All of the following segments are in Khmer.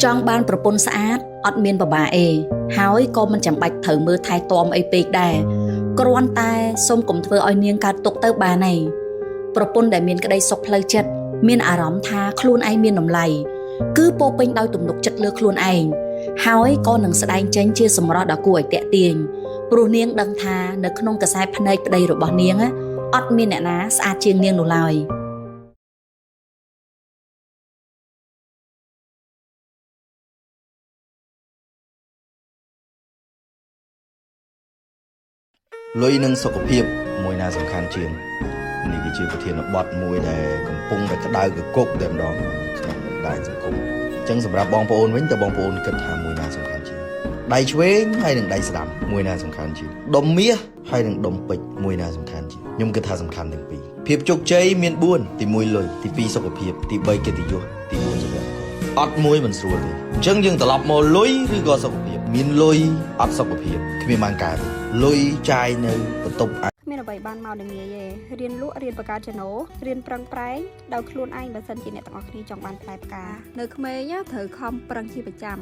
trong banប្រពន្ធស្អាតអត់មានបបាអេហើយក៏មិនចាំបាច់ត្រូវមើលថែទាំអីពេកដែរគ្រាន់តែសូមកុំធ្វើឲ្យនាងកើតទុកទៅបានឯងប្រពន្ធដែលមានក្តីសុខផ្លូវចិត្តមានអារម្មណ៍ថាខ្លួនឯងមានតម្លៃគឺពោពេញដោយទំនុកចិត្តលើខ្លួនឯងហើយក៏នឹងស្ដែងចេញជាសម្រស់ដ៏គួរឲ្យទាក់ទាញព្រោះនាងដឹងថានៅក្នុងខ្សែភ្នែកប្តីរបស់នាងអត់មានអ្នកណាស្អាតជាងនាងនោះឡើយលុយនឹងសុខភាពមួយណាសំខាន់ជាងនេះគឺជាប្រធានបទមួយដែលកំពុងតែក្តៅកគុកតែម្ដងក្នុងបណ្ដាញសង្គមអញ្ចឹងសម្រាប់បងប្អូនវិញតើបងប្អូនគិតថាមួយណាសំខាន់ជាងដៃឆ្វេងហើយនិងដៃស្ដាំមួយណាសំខាន់ជាងដុំមាសហើយនិងដុំពេជ្រមួយណាសំខាន់ជាងខ្ញុំគិតថាសំខាន់ទាំងពីរភាពជោគជ័យមាន4ទី1លុយទី2សុខភាពទី3កិត្តិយសទី4សុភមង្គលអត់មួយមិនស្រួលទេអញ្ចឹងយើងត្រឡប់មកលុយឬក៏សុខភាពមានលុយអត់សុខភាពគ្មានបានកើតលុយចាយនៅបន្ទប់មានអ្វីបានមកនឹងងាយទេរៀនលក់រៀនបង្កើតចំណូលរៀនប្រឹងប្រែងដោយខ្លួនឯងបើសិនជាអ្នកទាំងអស់គ្នាចង់បានផ្លែផ្កានៅក្មេងត្រូវខំប្រឹងជាប្រចាំ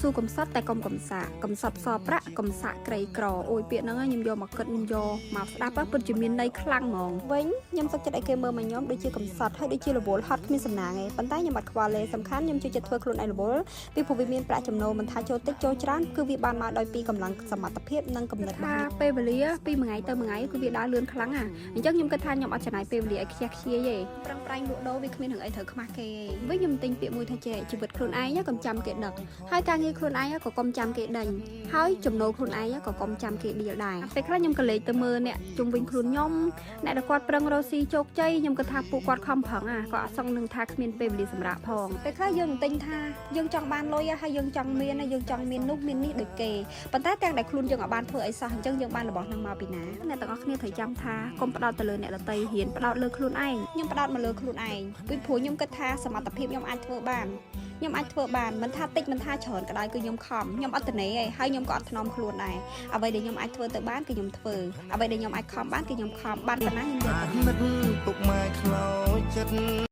ស៊ូកំសត់តែកុំកំសាក់កំសត់សប្រាក់កំសាក់ក្រីក្រអូយពាក្យហ្នឹងខ្ញុំយកមកគិតខ្ញុំយកមកស្ដាប់ពិតជាមានន័យខ្លាំងហ្មងវិញខ្ញុំសុខចិត្តឲ្យគេមើលមកខ្ញុំដូចជាកំសត់ហើយដូចជារវល់ហត់គ្មានសំណាងទេប៉ុន្តែខ្ញុំអត់ខ្វល់ទេសំខាន់ខ្ញុំជួយចិត្តធ្វើខ្លួនឯងរវល់ពីព្រោះវាមានប្រាក់ចំណូលមិនថាចូលតិចចូលច្រើនគឺវាបានមកដោយពីកម្លាំងសមត្ថភាពនិងគំនិតថាពេលវេលាពីមួយថ្ងៃទៅមួយថ្ងៃគឺវាដើរលឿនខ្លាំងអញ្ចឹងខ្ញុំគិតថាខ្ញុំអត់ចំណាយពេលវេលាឲ្យខ្ជះខ្ជាយទេប្រឹងប្រែងលក់ដូរវាគ្មានរឿងអីត្រូវខ្មាស់គេទេវិញខ្ញុំទិញពាក្យមួយថាចេះជីវិតខ្លួនឯងកុំចាំគេដឹកហើយការងារខ្លួនឯងក៏កុំចាំគេដេញហើយចំណូលខ្លួនឯងក៏កុំចាំគេដៀលដែរពេលខ្លះខ្ញុំក៏លេចទៅមើលអ្នកជុំវិញខ្លួនខ្ញុំអ្នកដែលគាត់ប្រឹងរកស៊ីជោគជ័យខ្ញុំគិតថាពួកគាត់ខំប្រឹងក៏អត់សឹងនឹងថាគ្មានពេលវេលាសម្រាប់ផងពេលខ្លះយើងទិញថាយើងចង់បានលុយហើយយើងចង់មានយើងចង់មាននោះមាននេះដូចគេប៉ុន្តែទាំងដែលខ្លួនយើងអាចបានធ្វើអីសោះអញ្ចឹងយើងបានរបស់នឹងមកពីណាអ្នកទាំងអស់គ្នាត្រូវចាំថាកុំផ្ដោតទៅលើអ្នកដទៃហ៊ានផ្ដោតលើខ្លួនឯងខ្ញុំផ្ដោតមកលើខ្លួនឯងពីព្រោះខ្ញុំគិតថាសមត្ថភាពខ្ញុំអាចធ្វើបានមិនថាតិចមិនថាច្រើនក៏ដោយគឺខ្ញុំខំខ្ញុំអត់ត្នេឯងហើយខ្ញុំក៏អត់ថ្នមខ្លួនដែរអ្វីដែលខ្ញុំអាចធ្វើទៅបានគឺខ្ញុំធ្វើអ្វីដែលខ្ញុំអាចខំបានគឺខ្ញុំខំបានប៉ុណ្ណាខ្ញុំយកទៅមិត្តពុកម៉ែខ្លោចចិត្ត